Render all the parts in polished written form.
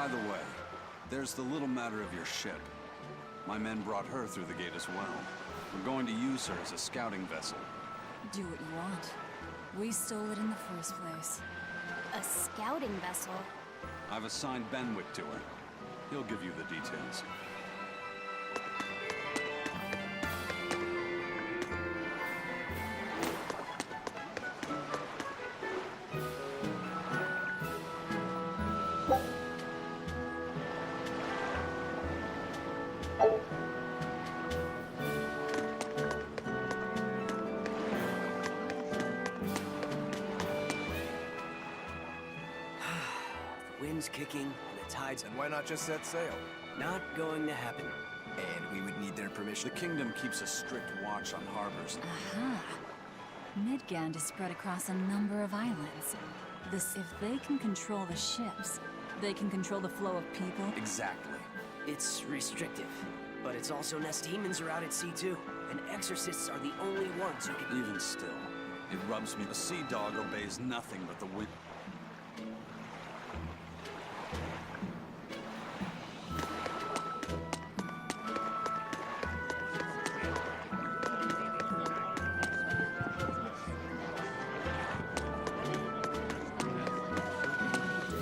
By the way, there's the little matter of your ship. My men brought her through the gate as well. We're going to use her as a scouting vessel. Do what you want. We stole it in the first place. A scouting vessel? I've assigned Benwick to her. He'll give you the details. Wind's kicking, and the tide's... And why not just set sail? Not going to happen. And we would need their permission. The kingdom keeps a strict watch on harbors. Aha. Midgand is spread across a number of islands. If they can control the ships, they can control the flow of people. Exactly. It's restrictive, but it's also Nest demons are out at sea too, and exorcists are the only ones who can... Even still, it rubs me. A sea dog obeys nothing but the wind.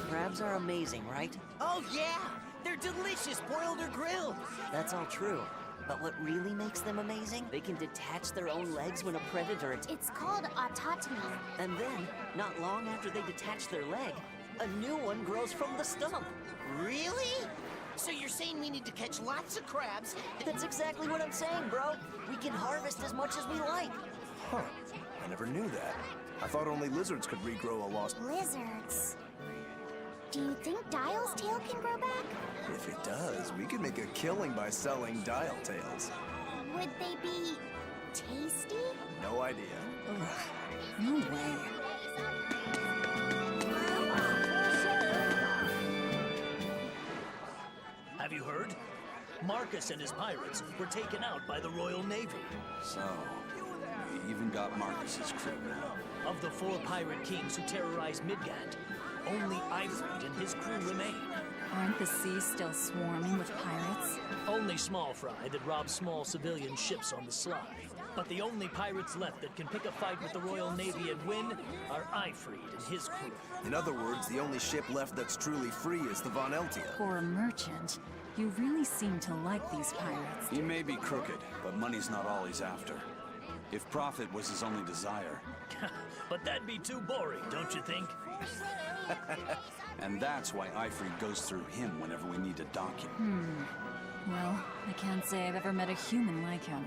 Crabs are amazing, right? Oh yeah! They're delicious, boiled or grilled! That's all true. But what really makes them amazing? They can detach their own legs when a predator It's called autotomy. And then, not long after they detach their leg, a new one grows from the stump. Really? So you're saying we need to catch lots of crabs? That's exactly what I'm saying, bro. We can harvest as much as we like. Huh. I never knew that. I thought only lizards could regrow a lost... Lizards. Do you think Dial's tail can grow back? If it does, we could make a killing by selling dial tails. Would they be tasty? No idea. Ugh, no way. Have you heard? Marcus and his pirates were taken out by the Royal Navy. So, we even got Marcus's crew now. Of the 4 pirate kings who terrorized Midgand, only Ifrit and his crew remain. Aren't the seas still swarming with pirates? Only small fry that rob small civilian ships on the sly. But the only pirates left that can pick a fight with the Royal Navy and win are Ifrit and his crew. In other words, the only ship left that's truly free is the Von Eltia. For a merchant, you really seem to like these pirates. He may be crooked, but money's not all he's after. If profit was his only desire. But that'd be too boring, don't you think? And that's why Ifrit goes through him whenever we need to dock him. Well, I can't say I've ever met a human like him.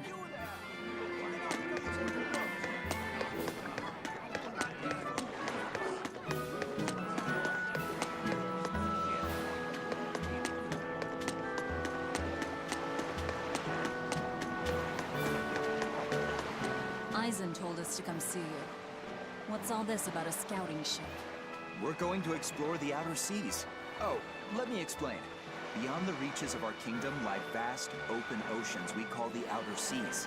Eisen told us to come see you. What's all this about a scouting ship? We're going to explore the outer seas. Oh, let me explain. Beyond the reaches of our kingdom lie vast, open oceans we call the outer seas.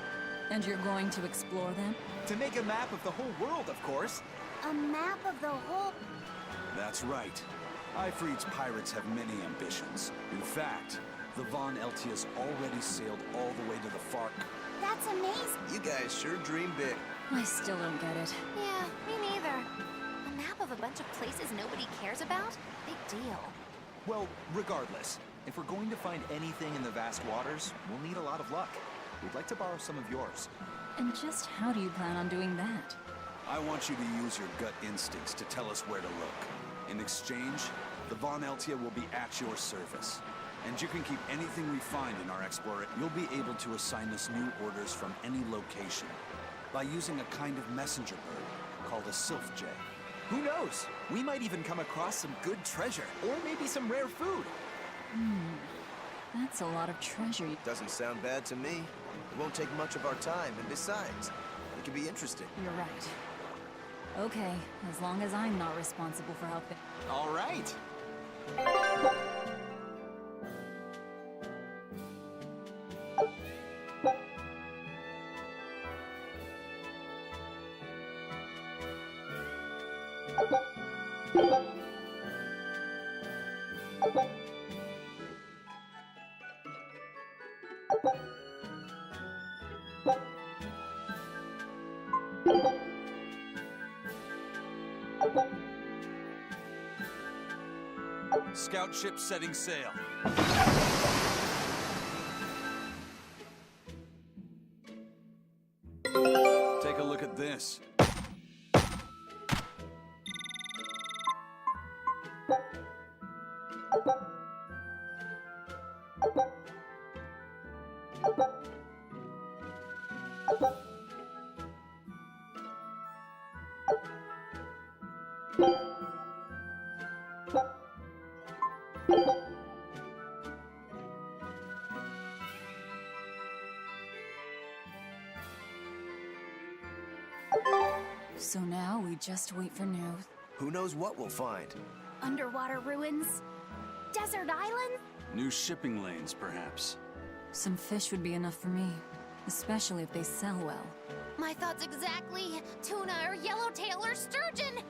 And you're going to explore them? To make a map of the whole world, of course. A map of the whole... That's right. Ifrit's pirates have many ambitions. In fact, the Von Eltia's already sailed all the way to the far... That's amazing. You guys sure dream big. I still don't get it. Yeah, me neither. A map of a bunch of places nobody cares about? Big deal. Well, regardless, if we're going to find anything in the vast waters, we'll need a lot of luck. We'd like to borrow some of yours. And just how do you plan on doing that? I want you to use your gut instincts to tell us where to look. In exchange, the Von Eltia will be at your service. And you can keep anything we find in our exploration. You'll be able to assign us new orders from any location by using a kind of messenger bird called a sylph jay. Who knows? We might even come across some good treasure, or maybe some rare food. That's a lot of treasure. Doesn't sound bad to me. It won't take much of our time, and besides, it can be interesting. You're right. Okay, as long as I'm not responsible for helping. All right. Scout ship setting sail. Take a look at this. So now we just wait for news. Who knows what we'll find? Underwater ruins? Desert islands? New shipping lanes, perhaps. Some fish would be enough for me, especially if they sell well. My thoughts exactly. Tuna or yellowtail or sturgeon.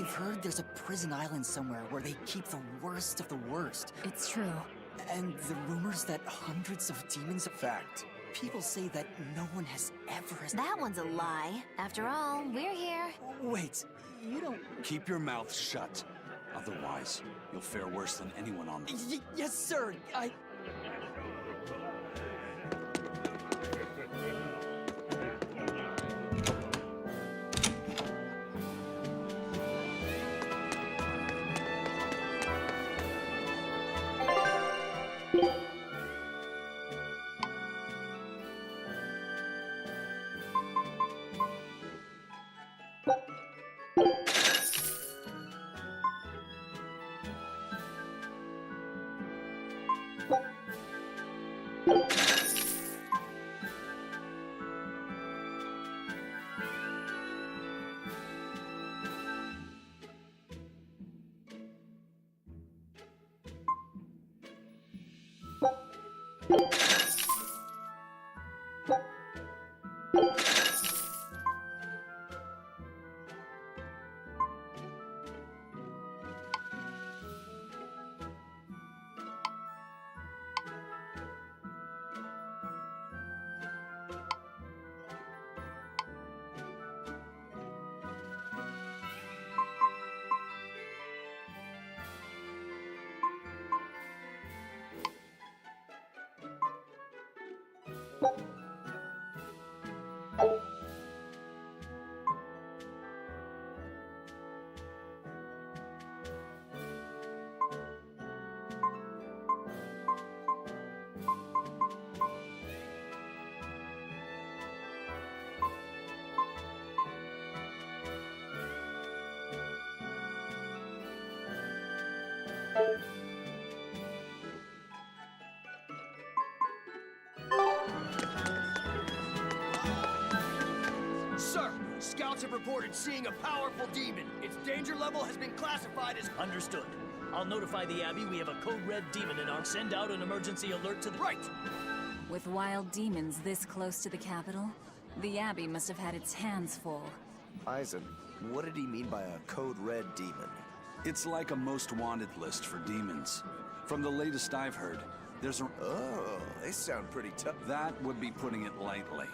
I've heard there's a prison island somewhere where they keep the worst of the worst. It's true. And the rumors that hundreds of demons... Fact. People say that no one has ever... That one's a lie. After all, we're here. Wait, you don't... Keep your mouth shut. Otherwise, you'll fare worse than anyone on the... Yes, sir. Sir, scouts have reported seeing a powerful demon. Its danger level has been classified as... Understood. I'll notify the Abbey we have a code red demon in our... Send out an emergency alert to the... Right! With wild demons this close to the capital, the Abbey must have had its hands full. Eisen, what did he mean by a code red demon? It's like a most wanted list for demons. From the latest I've heard, there's a... Oh, they sound pretty tough. That would be putting it lightly.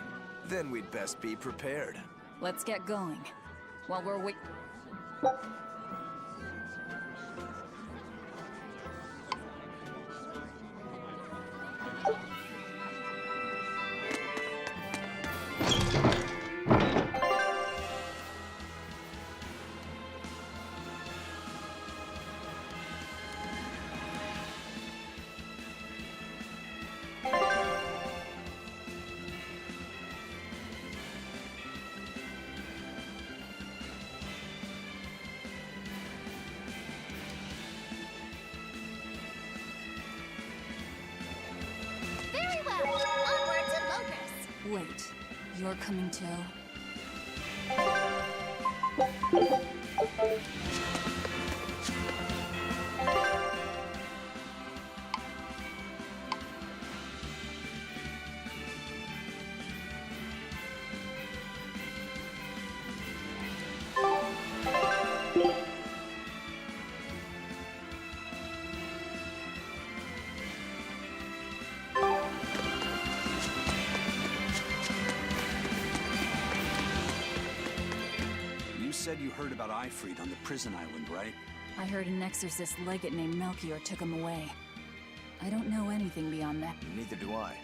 Then we'd best be prepared. Let's get going. While we're wait... Very well. Onward to Locust. Wait, you're coming too? You said you heard about Ifrit on the prison island, right? I heard an exorcist legate named Melchior took him away. I don't know anything beyond that. Neither do I.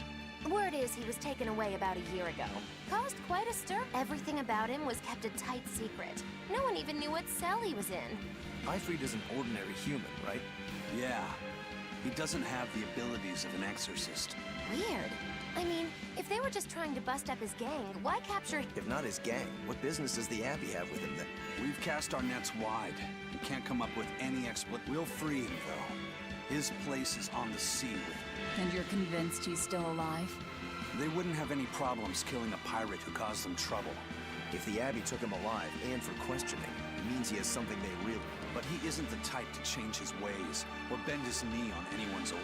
Word is he was taken away about a year ago. Caused quite a stir. Everything about him was kept a tight secret. No one even knew what cell he was in. Ifrit is an ordinary human, right? Yeah. He doesn't have the abilities of an exorcist. Weird. I mean, if they were just trying to bust up his gang, why capture... If not his gang, what business does the Abbey have with him then? We've cast our nets wide. We can't come up with any We'll free him, though. His place is on the sea with... And you're convinced he's still alive? They wouldn't have any problems killing a pirate who caused them trouble. If the Abbey took him alive and for questioning, it means he has something they really... But he isn't the type to change his ways or bend his knee on anyone's old...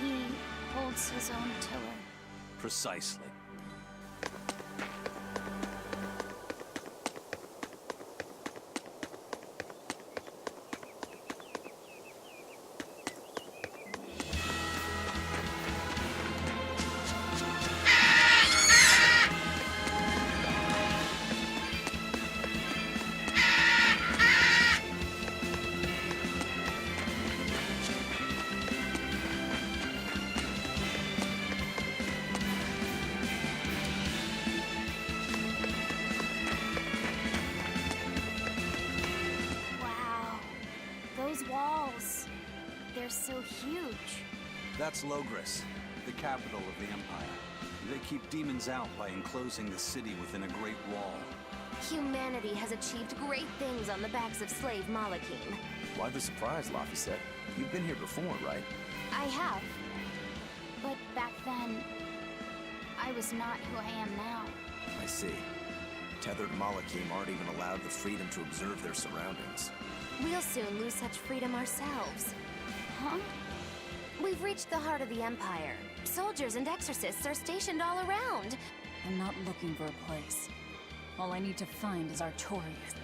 He holds his own tiller. Precisely. so huge. That's Logris, the capital of the Empire. They keep demons out by enclosing the city within a great wall. Humanity has achieved great things on the backs of slave Malakim. Why the surprise, Laphicet? You've been here before, right? I have. But back then, I was not who I am now. I see. Tethered Malakim aren't even allowed the freedom to observe their surroundings. We'll soon lose such freedom ourselves. Huh? We've reached the heart of the Empire. Soldiers and exorcists are stationed all around. I'm not looking for a place. All I need to find is Artorias.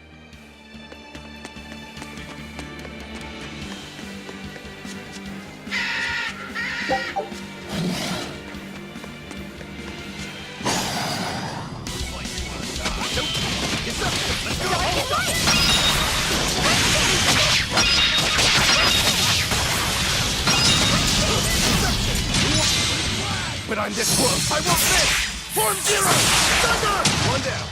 But I'm this close! I won't miss! Form zero! Thunder! One down.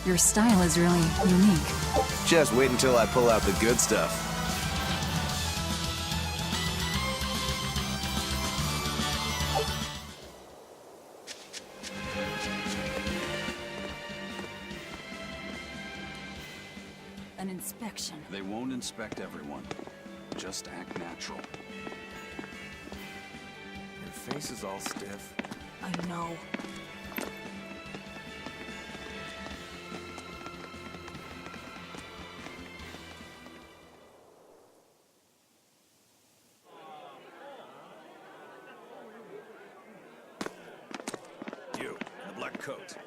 Your style is really unique. Just wait until I pull out the good stuff. An inspection. They won't inspect everyone. Just act natural. Your face is all stiff. I know. You, in the black coat.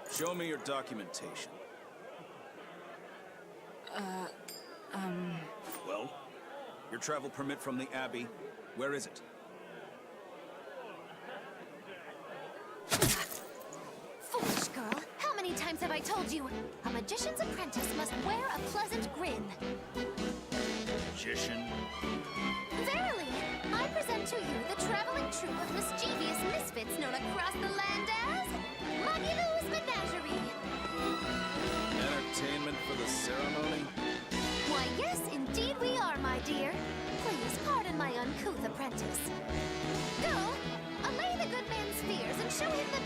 Show me your documentation. Well, your travel permit from the Abbey, where is it? Foolish girl, how many times have I told you? A magician's apprentice must wear a pleasant grin. Magician? Verily, I present to you the traveling troupe of mischievous misfits known across the land as Magilou's Menagerie. Entertainment for the ceremony? Why, yes, indeed we are, my dear. Please pardon my uncouth apprentice. Go, allay the good man's fears and show him the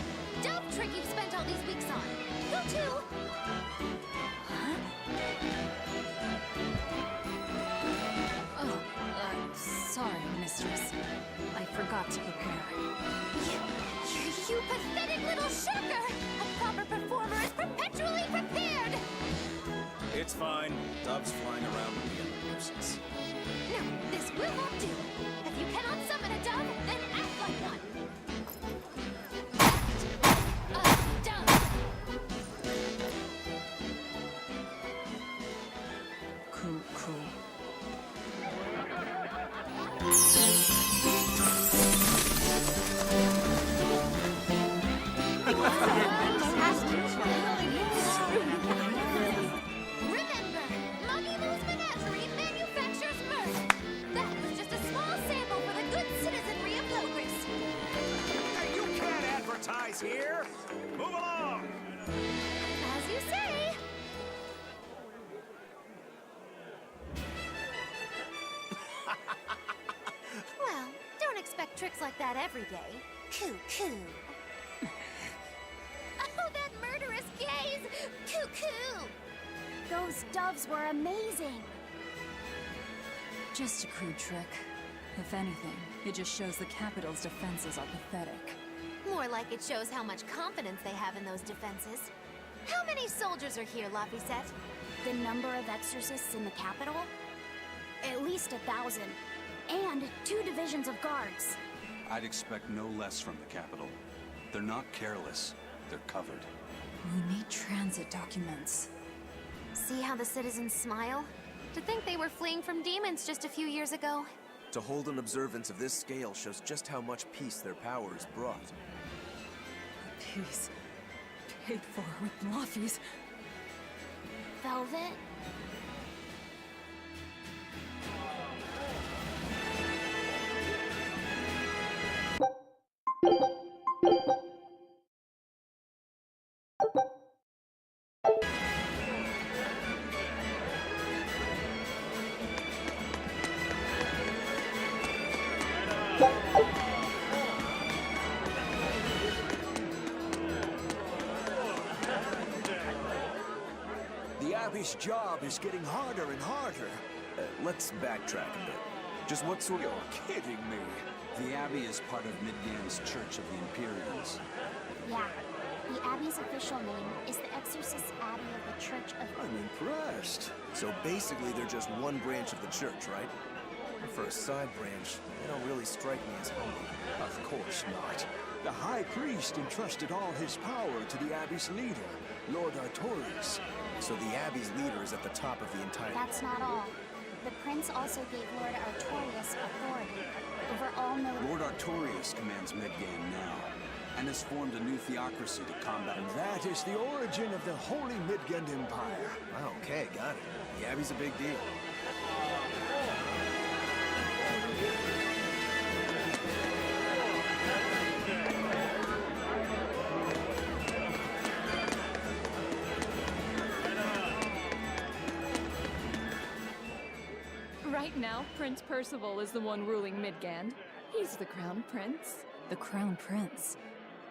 dove trick you've spent all these weeks on. Go to... Oh, sorry, mistress. I forgot to prepare. You pathetic little shirker! A proper performer is perpetually prepared! It's fine. Doves flying around would be a nuisance. No, this will not do. If you cannot summon a dove, then act like one. Act a dove. Cool. Remember, Magilou's Menagerie manufactures mirth. That was just a small sample for the good citizenry of Logris. Hey, you can't advertise here! Move along! As you say. Well, don't expect tricks like that every day. Coo. Oh, that murderous gaze! Coo. Those doves were amazing. Just a crude trick. If anything, it just shows the capital's defenses are pathetic. More like it shows how much confidence they have in those defenses. How many soldiers are here, Laphicet? The number of exorcists in the capital? At least 1,000. And 2 divisions of guards. I'd expect no less from the capital. They're not careless. They're covered. We need transit documents. See how the citizens smile? To think they were fleeing from demons just a few years ago. To hold an observance of this scale shows just how much peace their powers brought. Peace. Paid for with Laffy's. Velvet? The Abbey's job is getting harder and harder. Let's backtrack a bit. Just what sort of... You're kidding me. The Abbey is part of Midgand's Church of the Imperials. Yeah. The Abbey's official name is the Exorcist Abbey of the Church of... I'm impressed. So basically, they're just one branch of the church, right? For a side branch, they don't really strike me as humble. Of course not. The High Priest entrusted all his power to the Abbey's leader, Lord Artorias. So the Abbey's leader is at the top of the entire... That's not all. The Prince also gave Lord Artorias authority over all noble... Lord Artorias commands Midgand now, and has formed a new theocracy to combat... And that is the origin of the Holy Midgand Empire. Okay, got it. The Abbey's a big deal. Right now, Prince Percival is the one ruling Midgand. He's the Crown Prince. The Crown Prince.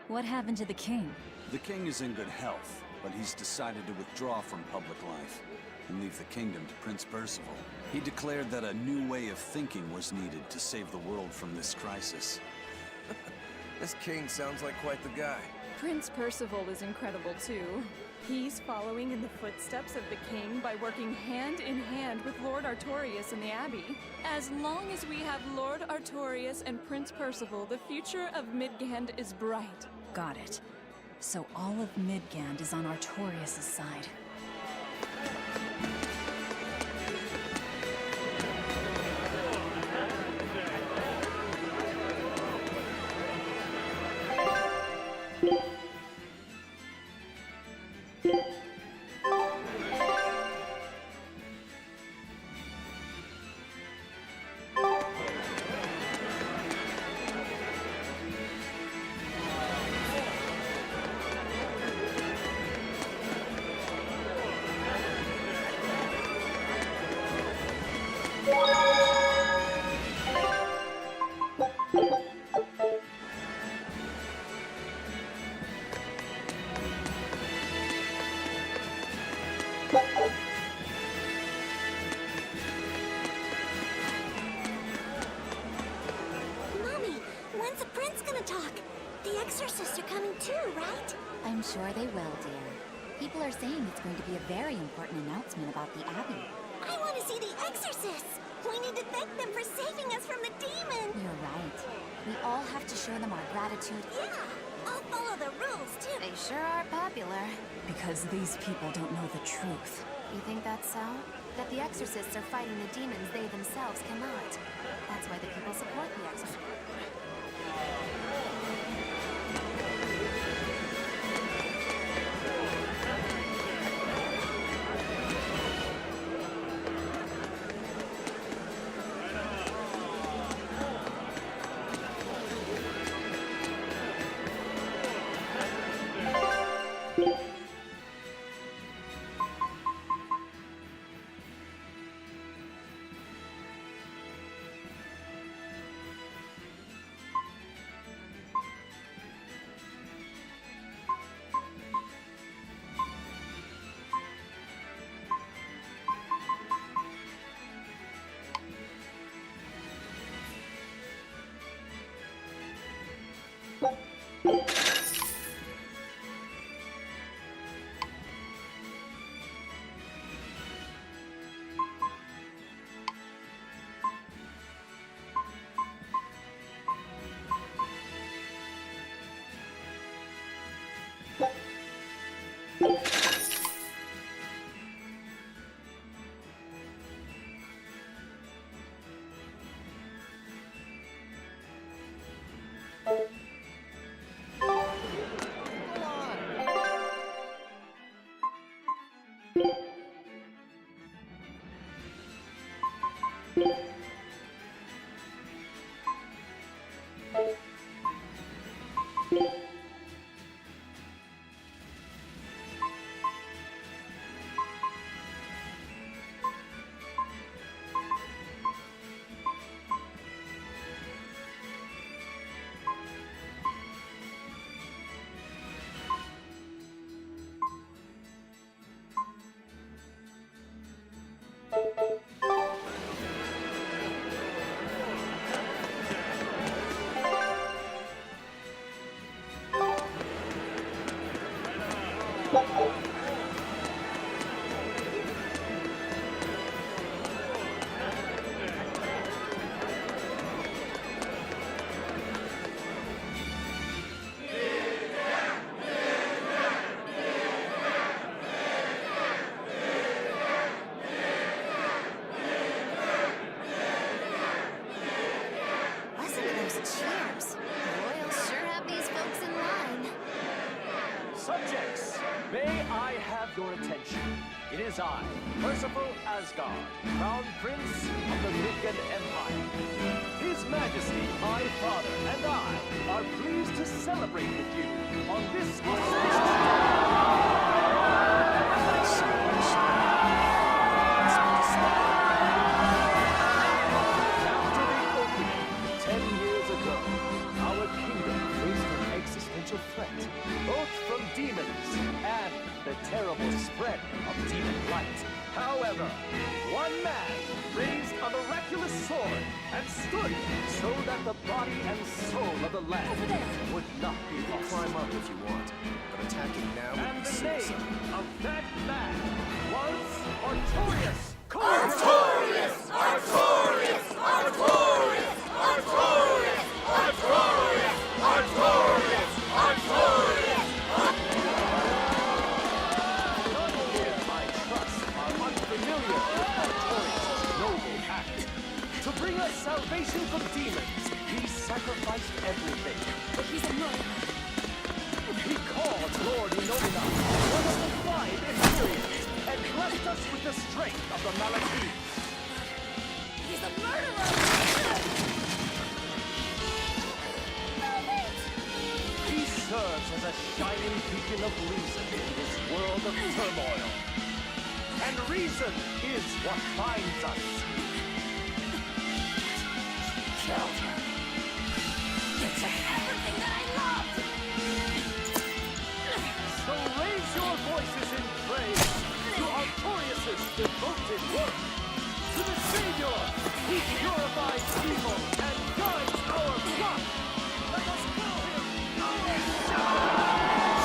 What happened to the king? The king is in good health, but he's decided to withdraw from public life and leave the kingdom to Prince Percival. He declared that a new way of thinking was needed to save the world from this crisis. This king sounds like quite the guy. Prince Percival is incredible too. He's following in the footsteps of the king by working hand in hand with Lord Artorias in the Abbey. As long as we have Lord Artorias and Prince Percival, the future of Midgand is bright. Got it. So all of Midgand is on Artorias' side. Mommy, when's the prince gonna talk? The exorcists are coming too, right? I'm sure they will, dear. People are saying it's going to be a very important announcement about the Abbey. I want to see the exorcists! We need to thank them for saving us from the demon! You're right. We all have to show them our gratitude. Yeah! I'll follow the rules, too! They sure are popular. Because these people don't know the truth. You think that's so? That the exorcists are fighting the demons they themselves cannot. That's why the people support the exorcists. Cheers. The Royals sure have these folks in line. Subjects, may I have your attention? It is I, Percival Asgard, Crown Prince of the Midgard Empire. His Majesty, my father, and I are pleased to celebrate with you on this auspicious After the opening 10 years ago, our kingdom faced an existential threat, both from demons and the terrible spread of demon light. However, one man raised a miraculous sword and stood so that the body and soul of the land would not be lost. Climb up if you want, but attacking now would be suicide. And the name of that man was Artorias! Artorias! Artorias! Artorias! Artorias! Artorias! Artorias! Artorias! Not only am I trust are unfamiliar with Artorias' noble act. To bring us salvation from demons, he sacrificed everything. But he's a murderer. He called Lord Innomina, one of the 5 Imperials, and blessed us with the strength of the Malachite. He's a murderer! He serves as a shining beacon of reason in this world of turmoil. And reason is what binds us. Killed him. You took everything that I loved! So raise your voices in praise to Artorias' devoted work, to the Savior who purifies evil and guides our flock. Let us call him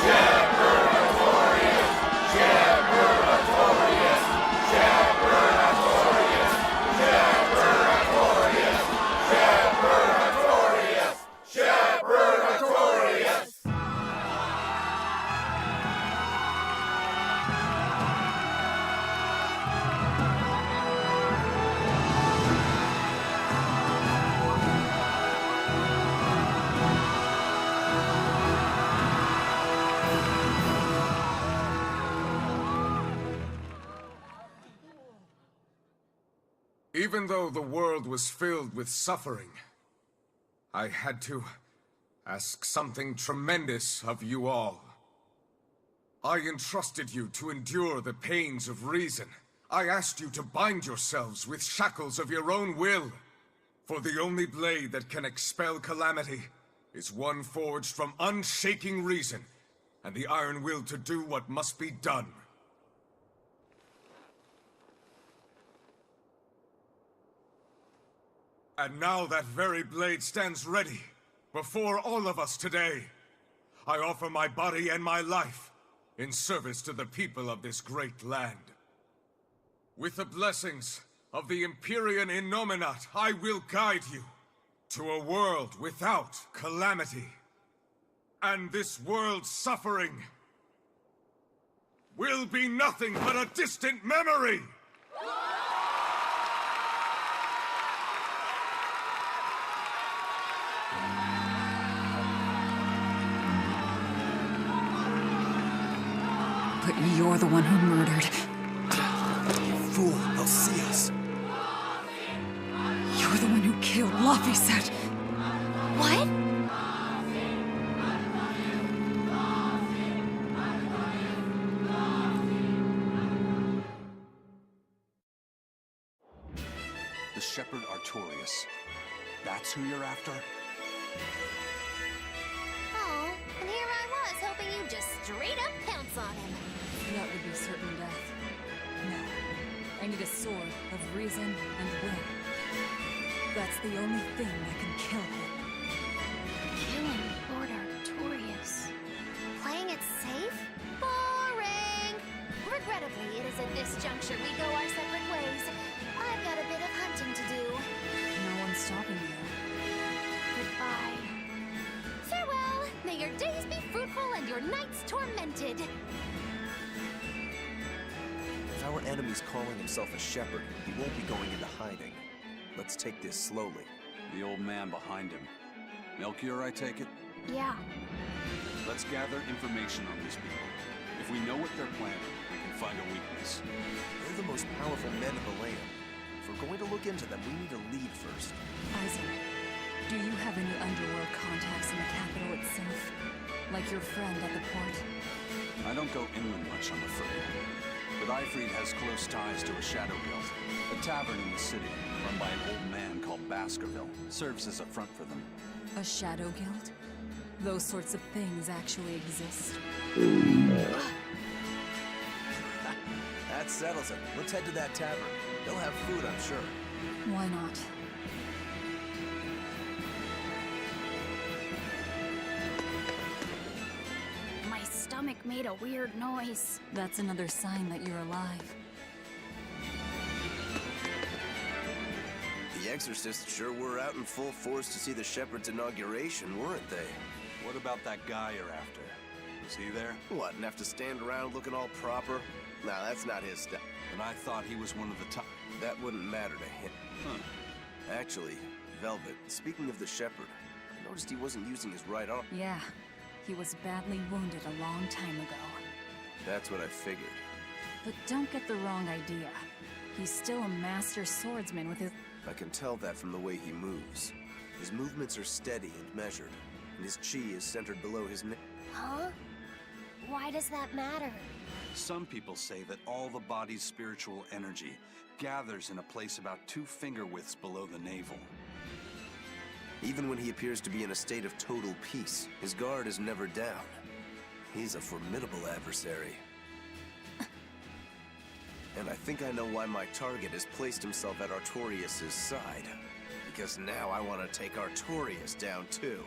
Shepherd Artorias! Shepherd Artorias! Shepherd Artorias! Shepherd Artorias! Shepherd Artorias! Shepherd Artorias! Even though the world was filled with suffering, I had to ask something tremendous of you all. I entrusted you to endure the pains of reason. I asked you to bind yourselves with shackles of your own will. For the only blade that can expel calamity is one forged from unshaking reason and the iron will to do what must be done. And now that very blade stands ready, before all of us today. I offer my body and my life, in service to the people of this great land. With the blessings of the Empyrean Innominat, I will guide you to a world without calamity. And this world's suffering will be nothing but a distant memory! But you're the one who murdered. You fool, they'll see us. You're the one who killed Laphicet. What? The Shepherd Artorias. That's who you're after? Oh, and here I was hoping you'd just straight up pounce on him. That would be certain death. No. I need a sword of reason and will. That's the only thing that can kill him. Killing Lord Artorias. Playing it safe? Boring! Regrettably, it is at this juncture we go our separate ways. I've got a bit of hunting to do. No one's stopping you. Goodbye. Farewell! May your days be fruitful and your nights tormented. If our enemy's calling himself a shepherd, he won't be going into hiding. Let's take this slowly. The old man behind him. Melchior, I take it? Yeah. Let's gather information on these people. If we know what they're planning, we can find a weakness. They're the most powerful men in the land. If we're going to look into them, we need a lead first. Isaac, do you have any underworld contacts in the capital itself? Like your friend at the port? I don't go inland much, I'm afraid. But Ifrid has close ties to a shadow guild. A tavern in the city, run by an old man called Baskerville. Serves as a front for them. A shadow guild? Those sorts of things actually exist. That settles it. Let's head to that tavern. They'll have food, I'm sure. Why not? My stomach made a weird noise. That's another sign that you're alive. The exorcists sure were out in full force to see the Shepherd's inauguration, weren't they? What about that guy you're after? Was he there? What, and have to stand around looking all proper? Nah, that's not his stuff. But I thought he was one of the top... That wouldn't matter to him. Huh. Actually, Velvet, speaking of the Shepherd, I noticed he wasn't using his right arm. Yeah, he was badly wounded a long time ago. That's what I figured. But don't get the wrong idea. He's still a master swordsman with his... I can tell that from the way he moves. His movements are steady and measured, and his chi is centered below his neck. Huh? Why does that matter? Some people say that all the body's spiritual energy gathers in a place about 2 finger widths below the navel. Even when he appears to be in a state of total peace, his guard is never down. He's a formidable adversary. And I think I know why my target has placed himself at Artorias' side. Because now I want to take Artorias down too.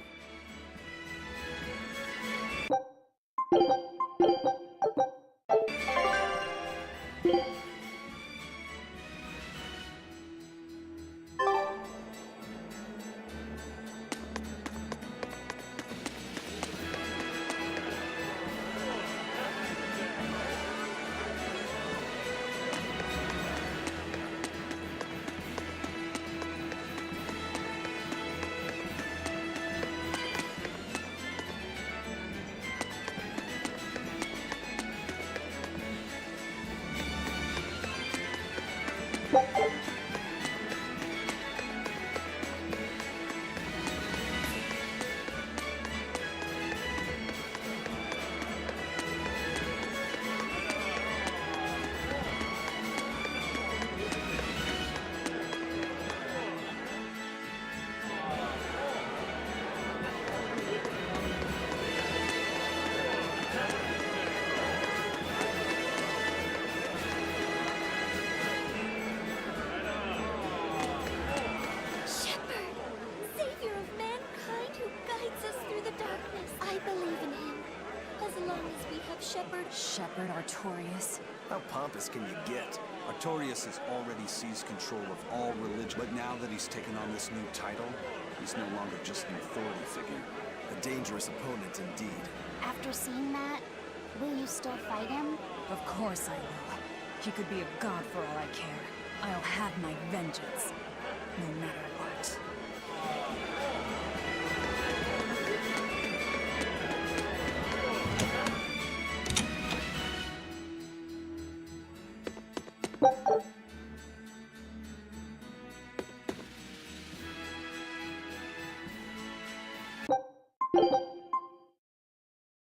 Shepherd Artorias. How pompous can you get? Artorias has already seized control of all religion, but now that he's taken on this new title, he's no longer just an authority figure. A dangerous opponent indeed. After seeing that, will you still fight him? Of course I will. He could be a god for all I care. I'll have my vengeance, no matter what.